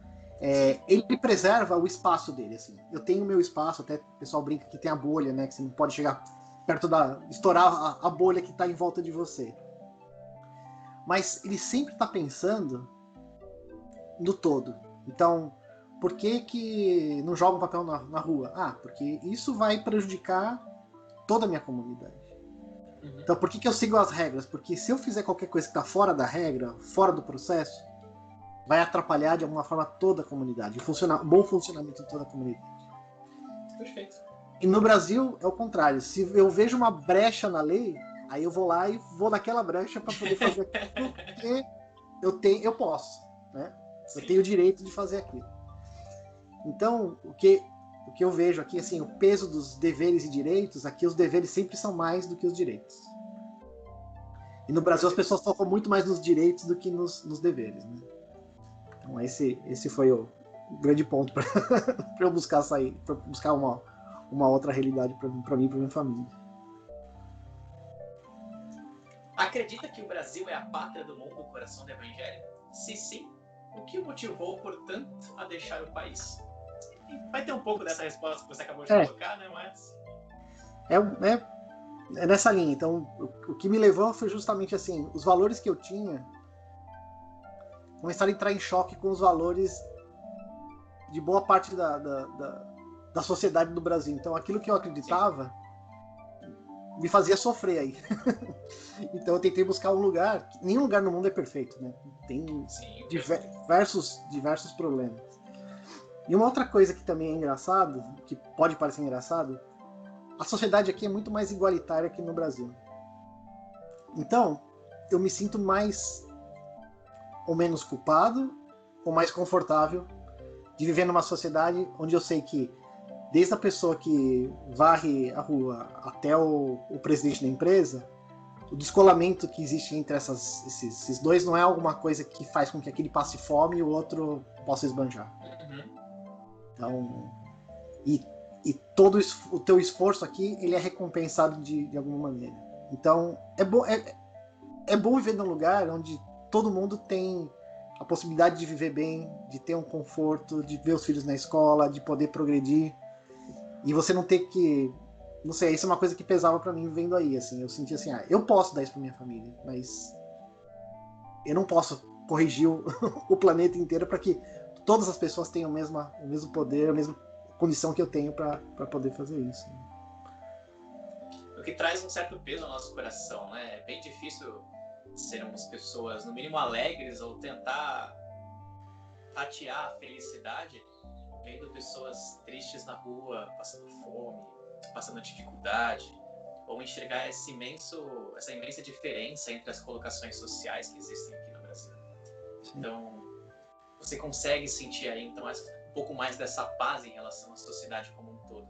D: ele preserva o espaço dele. Assim. Eu tenho o meu espaço, até o pessoal brinca que tem a bolha, né? Que você não pode chegar perto estourar a bolha que está em volta de você. Mas ele sempre está pensando no todo. Então, por que não joga um papel na rua? Porque isso vai prejudicar toda a minha comunidade. Então, por que eu sigo as regras? Porque se eu fizer qualquer coisa que está fora da regra, fora do processo, vai atrapalhar de alguma forma toda a comunidade, o bom funcionamento de toda a comunidade.
C: Perfeito.
D: E no Brasil é o contrário. Se eu vejo uma brecha na lei, aí eu vou lá e vou naquela brecha para poder fazer aquilo porque eu posso, né? Eu tenho o direito de fazer aquilo. Então, o que eu vejo aqui, assim, o peso dos deveres e direitos, aqui os deveres sempre são mais do que os direitos. E no Brasil as pessoas focam muito mais nos direitos do que nos deveres, né? Então esse foi o grande ponto para eu buscar sair, para buscar uma outra realidade para mim e para minha família.
C: Acredita que o Brasil é a pátria do mundo, o coração do evangelho? Se sim, o que o motivou, portanto, a deixar o país? Vai ter um pouco dessa resposta que você acabou de colocar, né? Mas...
D: É nessa linha. Então, o que me levou foi justamente assim, os valores que eu tinha começaram a entrar em choque com os valores de boa parte da sociedade do Brasil. Então, aquilo que eu acreditava me fazia sofrer aí. Então, eu tentei buscar um lugar... Nenhum lugar no mundo é perfeito, né? Tem diversos problemas. E uma outra coisa que também é engraçado, que pode parecer engraçado, a sociedade aqui é muito mais igualitária que no Brasil. Então, eu me sinto mais ou menos culpado ou mais confortável de viver numa sociedade onde eu sei que desde a pessoa que varre a rua até o presidente da empresa, o descolamento que existe entre esses dois não é alguma coisa que faz com que aquele passe fome e o outro possa esbanjar. Então, e todo o teu esforço aqui, ele é recompensado de alguma maneira. Então, é bom viver num lugar onde todo mundo tem a possibilidade de viver bem, de ter um conforto, de ver os filhos na escola, de poder progredir. E você não ter que... Não sei, isso é uma coisa que pesava pra mim vendo aí, assim. Eu sentia assim, eu posso dar isso pra minha família, mas eu não posso corrigir o planeta inteiro para que todas as pessoas tenham o mesmo poder, a mesma condição que eu tenho para poder fazer isso.
C: O que traz um certo peso ao nosso coração, né? É bem difícil sermos pessoas, no mínimo, alegres ou tentar tatear a felicidade vendo pessoas tristes na rua, passando fome, passando dificuldade, ou enxergar essa imensa diferença entre as colocações sociais que existem aqui no Brasil. Sim. Então, você consegue sentir aí, então, um pouco mais dessa paz em relação à sociedade como um todo.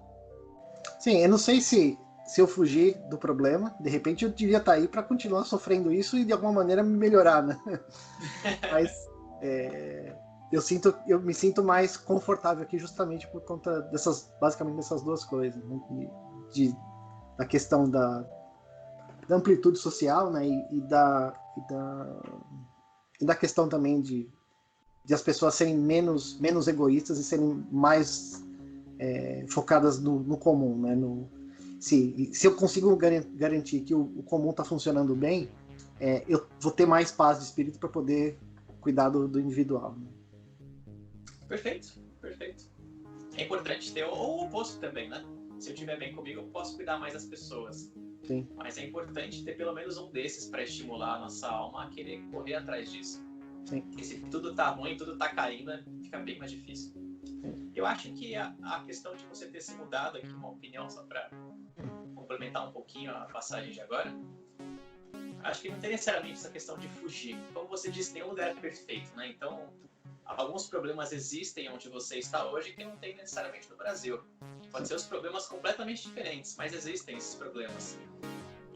D: Sim, eu não sei se eu fugir do problema, de repente eu devia estar aí para continuar sofrendo isso e de alguma maneira me melhorar, né? Mas eu me sinto mais confortável aqui justamente por conta basicamente dessas duas coisas, né? Da questão da amplitude social, né? E da questão também de as pessoas serem menos egoístas e serem mais focadas no comum, né? Se eu consigo garantir que o comum está funcionando bem, eu vou ter mais paz de espírito para poder cuidar do individual. Né?
C: Perfeito. É importante ter o oposto também, né? Se eu estiver bem comigo, eu posso cuidar mais das pessoas.
D: Sim.
C: Mas é importante ter pelo menos um desses para estimular a nossa alma a querer correr atrás disso.
D: Sim.
C: Porque se tudo tá ruim, tudo tá caindo, fica bem mais difícil. Sim. Eu acho que a questão de você ter se mudado aqui, uma opinião só para complementar um pouquinho a passagem de agora, acho que não tem necessariamente essa questão de fugir. Como você disse, nenhum lugar é perfeito, né? Então, alguns problemas existem onde você está hoje que não tem necessariamente no Brasil. Pode ser os problemas completamente diferentes, mas existem esses problemas.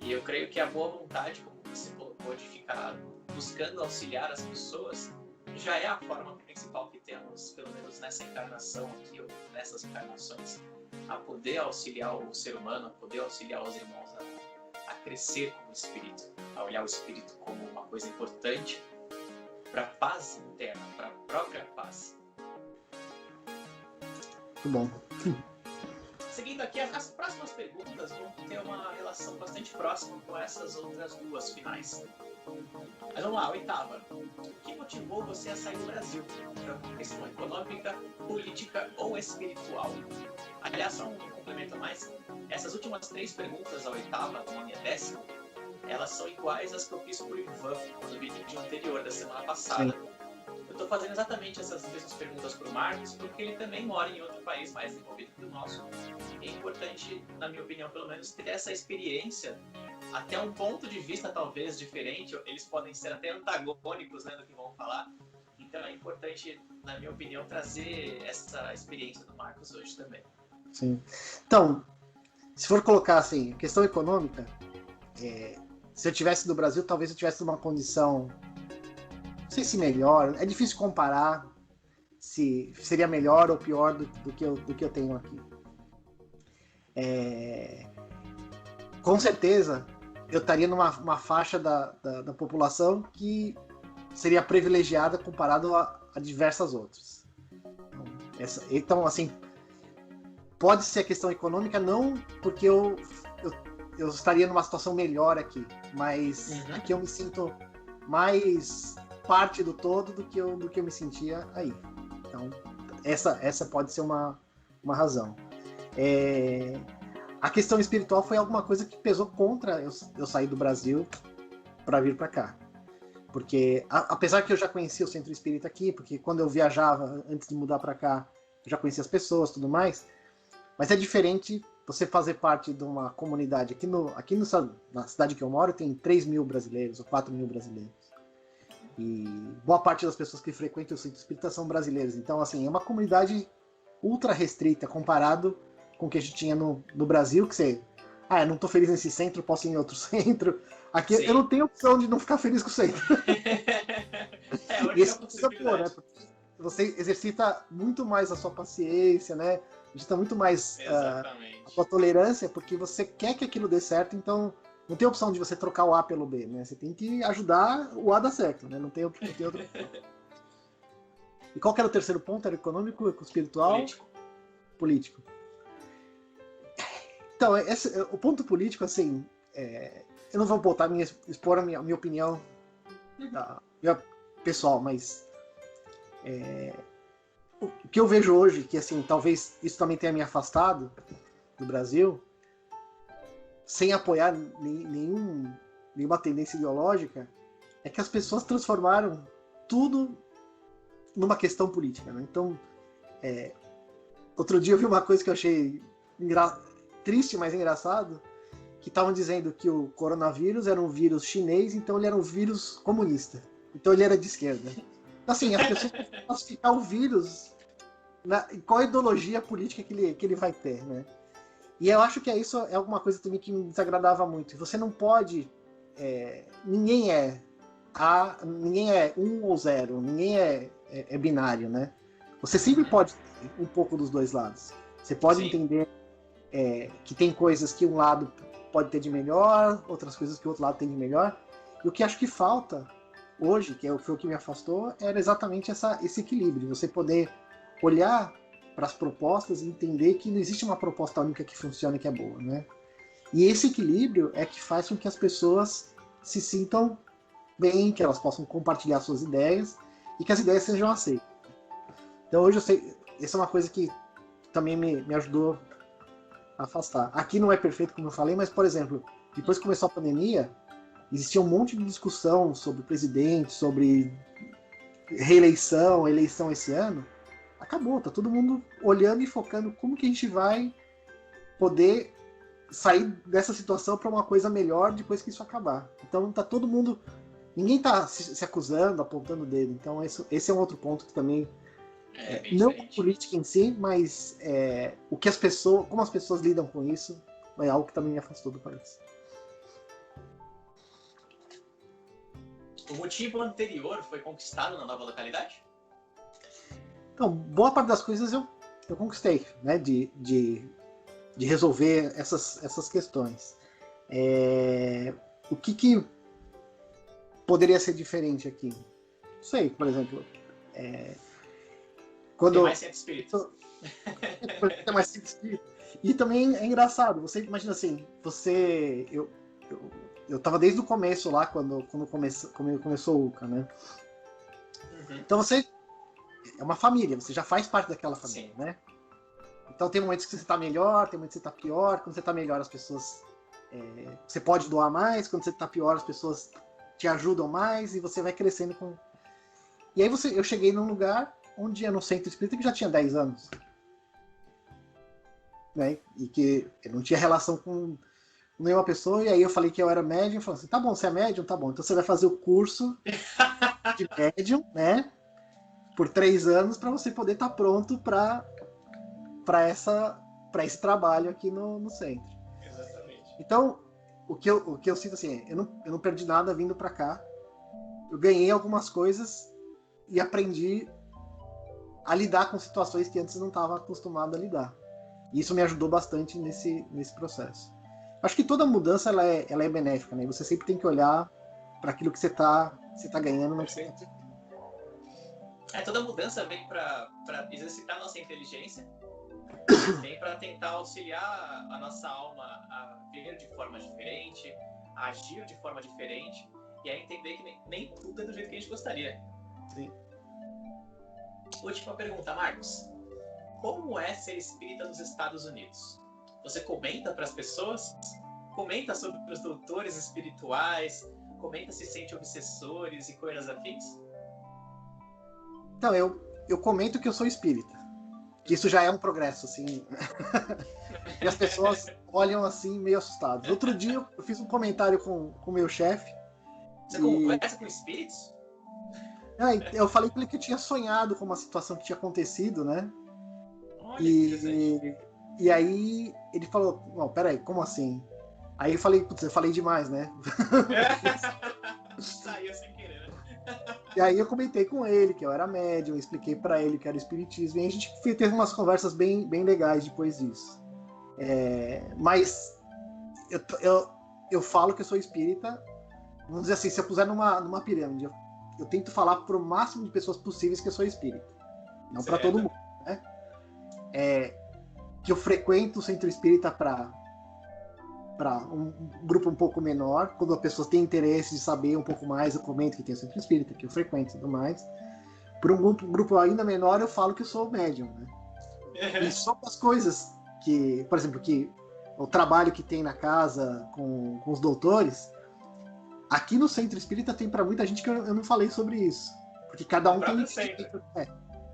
C: E eu creio que a boa vontade, como você colocou, de ficar buscando auxiliar as pessoas, já é a forma principal que temos, pelo menos nessa encarnação aqui, ou nessas encarnações, a poder auxiliar o ser humano, a poder auxiliar os irmãos a crescer como espírito, a olhar o espírito como uma coisa importante para a paz interna, para a própria paz.
D: Muito bom.
C: Seguindo aqui, as próximas perguntas vão ter uma relação bastante próxima com essas outras duas finais. Mas vamos lá, oitava. O que motivou você a sair do Brasil? Para questão econômica, política ou espiritual? Aliás, só um complemento a mais. Essas últimas 3 perguntas, a oitava, a minha 10ª, elas são iguais às que eu fiz por Ivan no vídeo anterior da semana passada. Sim. Eu estou fazendo exatamente essas mesmas perguntas para o Marcos, porque ele também mora em outro país mais desenvolvido que o nosso. É importante, na minha opinião, pelo menos, ter essa experiência, até um ponto de vista talvez diferente, eles podem ser até antagônicos, né, do que vão falar. Então é importante, na minha opinião, trazer essa experiência do Marcos hoje também.
D: Sim. Então, se for colocar assim, questão econômica, se eu tivesse no Brasil, talvez eu tivesse numa condição, não sei se melhor, é difícil comparar se seria melhor ou pior do que eu tenho aqui. Com certeza, eu estaria numa faixa da população que seria privilegiada comparado a diversas outras. Então, assim, pode ser a questão econômica, não porque eu estaria numa situação melhor aqui, mas aqui eu me sinto mais parte do todo do que eu me sentia aí. Então, essa pode ser uma razão. A questão espiritual foi alguma coisa que pesou contra eu sair do Brasil para vir para cá. Porque, apesar que eu já conhecia o Centro Espírita aqui, porque quando eu viajava, antes de mudar para cá, eu já conhecia as pessoas e tudo mais, mas é diferente você fazer parte de uma comunidade. Aqui na cidade que eu moro, tem 3 mil brasileiros ou 4 mil brasileiros. E boa parte das pessoas que frequentam o Centro Espírita são brasileiros. Então, assim, é uma comunidade ultra restrita comparado com o que a gente tinha no Brasil, que você... eu não tô feliz nesse centro, posso ir em outro centro. Aqui Sim. Eu não tenho opção de não ficar feliz com o centro.
C: E esse
D: é pô, né? Você exercita muito mais a sua paciência, né? Exercita muito mais a sua tolerância, porque você quer que aquilo dê certo, então não tem opção de você trocar o A pelo B, né? Você tem que ajudar o A a dar certo, né? Não tem outra opção. E qual que era o terceiro ponto? Era econômico, espiritual? Político. Então, o ponto político, assim, eu não vou expor a minha opinião minha pessoal, mas o que eu vejo hoje, que assim, talvez isso também tenha me afastado do Brasil, sem apoiar nenhuma tendência ideológica, é que as pessoas transformaram tudo numa questão política, né? Então, outro dia eu vi uma coisa que eu achei triste, mas engraçado, que estavam dizendo que o coronavírus era um vírus chinês, então ele era um vírus comunista. Então ele era de esquerda. Assim, as pessoas vão classificar o vírus em qual ideologia política que ele vai ter, né? E eu acho que isso é alguma coisa também que me desagradava muito. Você não pode... ninguém é A, ninguém é 1 ou 0, ninguém é binário, né? Você sempre pode ter um pouco dos dois lados. Você pode Sim. entender que tem coisas que um lado pode ter de melhor, outras coisas que o outro lado tem de melhor. E o que acho que falta hoje, que foi o que me afastou, era exatamente esse equilíbrio. Você poder olhar para as propostas e entender que não existe uma proposta única que funcione e que é boa, né? E esse equilíbrio é que faz com que as pessoas se sintam bem, que elas possam compartilhar suas ideias e que as ideias sejam aceitas. Então hoje eu sei, essa é uma coisa que também me ajudou a afastar. Aqui não é perfeito, como eu falei, mas, por exemplo, depois que começou a pandemia, existia um monte de discussão sobre presidente, sobre reeleição, eleição esse ano. Acabou, tá todo mundo olhando e focando como que a gente vai poder sair dessa situação para uma coisa melhor depois que isso acabar. Então tá todo mundo, ninguém tá se acusando, apontando o dedo. Então esse é um outro ponto que também não a política em si, mas o que como as pessoas lidam com isso é algo que também me afastou do país.
C: O motivo anterior foi conquistado na nova localidade?
D: Então, boa parte das coisas eu conquistei, né? De resolver essas questões. O que poderia ser diferente aqui? Não sei, por exemplo. Quando
C: Tem mais centro espírita.
D: Tem mais centro espírita. E também é engraçado, você imagina assim, eu tava desde o começo lá, quando começou o UCA, né?
C: Uhum.
D: Então você é uma família, você já faz parte daquela família,
C: Sim.
D: né? Então tem momentos que você tá melhor, tem momentos que você tá pior. Quando você tá melhor, as pessoas... você pode doar mais. Quando você tá pior, as pessoas te ajudam mais e você vai crescendo com... E aí eu cheguei num lugar onde era no centro espírita que já tinha 10 anos. Né? E que eu não tinha relação com nenhuma pessoa, e aí eu falei que eu era médium, e falou assim, tá bom, você é médium? Tá bom, então você vai fazer o curso de médium, né? Por 3 anos, para você poder estar pronto para esse trabalho aqui no centro.
C: Exatamente.
D: Então, o que eu sinto assim, eu não perdi nada vindo para cá. Eu ganhei algumas coisas e aprendi a lidar com situações que antes eu não estava acostumado a lidar. E isso me ajudou bastante nesse processo. Acho que toda mudança ela é benéfica, né? Você sempre tem que olhar para aquilo que você tá ganhando.
C: Perfeito. Toda mudança vem para exercitar nossa inteligência, vem para tentar auxiliar a nossa alma a ver de forma diferente, a agir de forma diferente, e a entender que nem tudo é do jeito que a gente gostaria.
D: Sim.
C: Última pergunta, Marcos. Como é ser espírita nos Estados Unidos? Você comenta para as pessoas? Comenta sobre os doutores espirituais? Comenta se sente obsessores e coisas afins?
D: Então, eu comento que eu sou espírita. Que isso já é um progresso, assim. E as pessoas olham assim, meio assustadas. Outro dia eu fiz um comentário com o meu chefe.
C: Você conversa com espíritos?
D: Eu falei para ele que eu tinha sonhado com uma situação que tinha acontecido, né?
C: Olha, que interessante.
D: E aí ele falou, não, peraí, como assim? Aí eu falei, putz, eu falei demais, né?
C: Saiu sem querer, né?
D: E aí eu comentei com ele que eu era médium, expliquei para ele que era espiritismo, e a gente teve umas conversas bem legais depois disso. Mas eu falo que eu sou espírita, vamos dizer assim, se eu puser numa pirâmide, eu tento falar para o máximo de pessoas possíveis que eu sou espírita. Não para todo mundo, né? Que eu frequento o centro espírita para um grupo um pouco menor. Quando a pessoa tem interesse de saber um pouco mais, eu comento que tem o centro espírita, que eu frequento e tudo mais. Por um grupo ainda menor, eu falo que eu sou médium, né? E só as coisas que, por exemplo, que o trabalho que tem na casa com os doutores, aqui no centro espírita tem para muita gente que eu não falei sobre isso. Porque cada um tem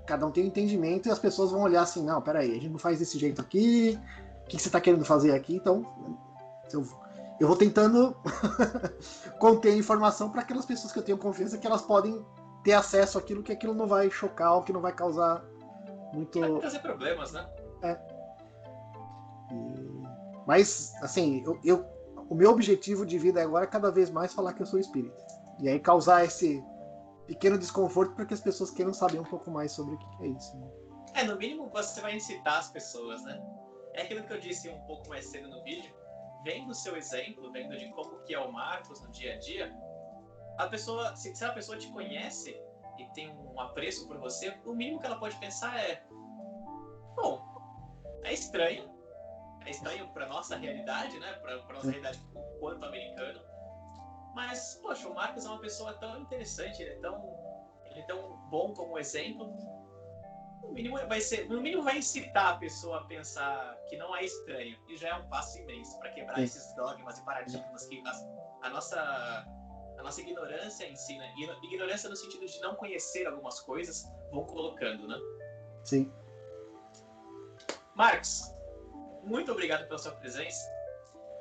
D: cada um tem um entendimento e as pessoas vão olhar assim, não, peraí, a gente não faz desse jeito aqui, o que você está querendo fazer aqui? Então, eu vou tentando conter a informação para aquelas pessoas que eu tenho confiança que elas podem ter acesso àquilo, que aquilo não vai chocar ou que não vai causar muito...
C: Vai trazer problemas, né?
D: Mas, assim, o meu objetivo de vida agora é cada vez mais falar que eu sou espírita. E aí causar esse pequeno desconforto para que as pessoas queiram saber um pouco mais sobre o que é isso. Né?
C: No mínimo você vai incitar as pessoas, né? É aquilo que eu disse um pouco mais cedo no vídeo. Vendo o seu exemplo, vendo de como que é o Marcos no dia a dia, a pessoa, se a pessoa te conhece e tem um apreço por você, o mínimo que ela pode pensar é: bom, é estranho para nossa realidade, né? Para nossa realidade quanto americano. Mas, poxa, o Marcos é uma pessoa tão interessante, ele é tão bom como exemplo. No mínimo vai incitar a pessoa a pensar que não é estranho. E já é um passo imenso para quebrar esses dogmas e paradigmas que a nossa ignorância ensina. Ignorância no sentido de não conhecer algumas coisas vão colocando, né?
D: Sim.
C: Marcos, muito obrigado pela sua presença.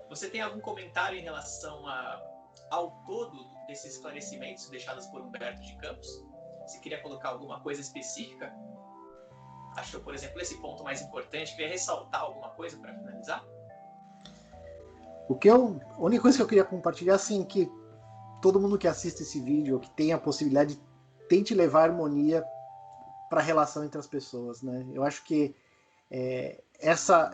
C: Você tem algum comentário em relação ao todo desses esclarecimentos deixados por Humberto de Campos? Se queria colocar alguma coisa específica? Achou, por exemplo, esse ponto mais importante? Queria ressaltar alguma coisa para finalizar?
D: A única coisa que eu queria compartilhar, assim, que todo mundo que assiste esse vídeo, que tem a possibilidade, tente levar harmonia para a relação entre as pessoas, né? Eu acho que essa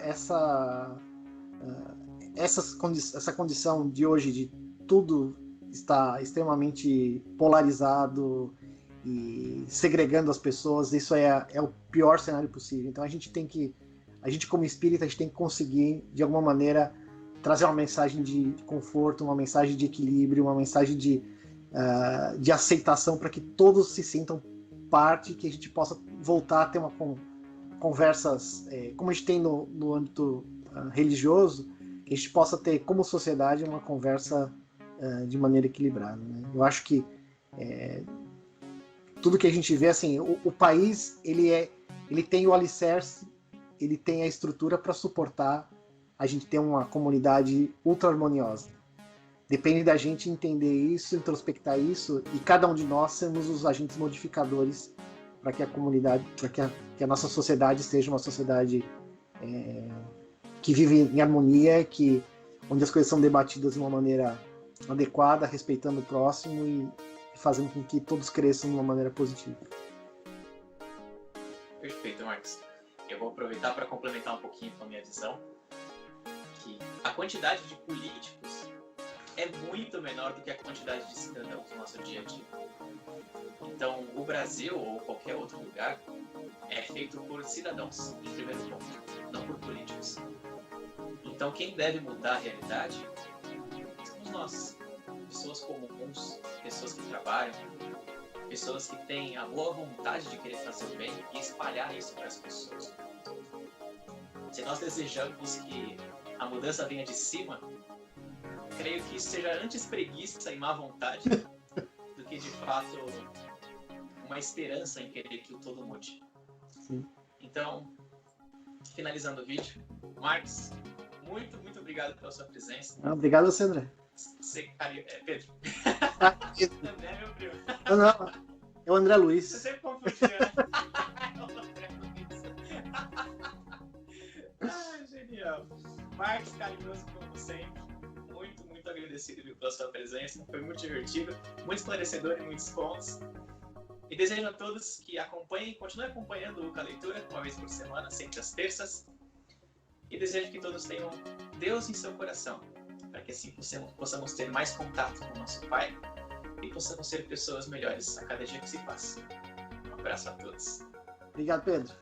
D: condição de hoje de tudo está extremamente polarizado e segregando as pessoas, isso é o pior cenário possível. Então a gente como espírita, a gente tem que conseguir, de alguma maneira, trazer uma mensagem de conforto, uma mensagem de equilíbrio, uma mensagem de aceitação para que todos se sintam parte, que a gente possa voltar a ter conversas, como a gente tem no âmbito religioso, que a gente possa ter como sociedade uma conversa de maneira equilibrada, né? Eu acho que tudo que a gente vê, assim, o país ele tem o alicerce, ele tem a estrutura para suportar a gente ter uma comunidade ultra harmoniosa. Depende da gente entender isso, introspectar isso, e cada um de nós sermos os agentes modificadores para que a comunidade, para que a nossa sociedade seja uma sociedade que vive em harmonia, onde as coisas são debatidas de uma maneira adequada, respeitando o próximo e fazendo com que todos cresçam de uma maneira positiva.
C: Perfeito, Marcos. Eu vou aproveitar para complementar um pouquinho com a minha visão, que a quantidade de políticos é muito menor do que a quantidade de cidadãos no nosso dia a dia. Então, o Brasil ou qualquer outro lugar é feito por cidadãos, em primeiro ponto, não por políticos. Então, quem deve mudar a realidade somos nós, pessoas comuns, pessoas que trabalham, pessoas que têm a boa vontade de querer fazer o bem e espalhar isso para as pessoas. Se nós desejamos que a mudança venha de cima, creio que isso seja antes preguiça e má vontade do que, de fato, uma esperança em querer que o todo mude.
D: Sim.
C: Então, finalizando o vídeo, Marcos, muito, muito obrigado pela sua presença.
D: Obrigado, Sandra.
C: Pedro. André é meu primo.
D: Não, é o André Luiz.
C: Você sempre confundiu, né? É o André Luiz. Genial. Marcos, carinhoso como sempre. Muito, muito agradecido pela sua presença. Foi muito divertido, muito esclarecedor em muitos pontos. E desejo a todos que continuem acompanhando o Luca Leitura, uma vez por semana, sempre às terças. E desejo que todos tenham Deus em seu coração, para que assim possamos ter mais contato com o nosso Pai e possamos ser pessoas melhores a cada dia que se passa. Um abraço a todos.
D: Obrigado, Pedro.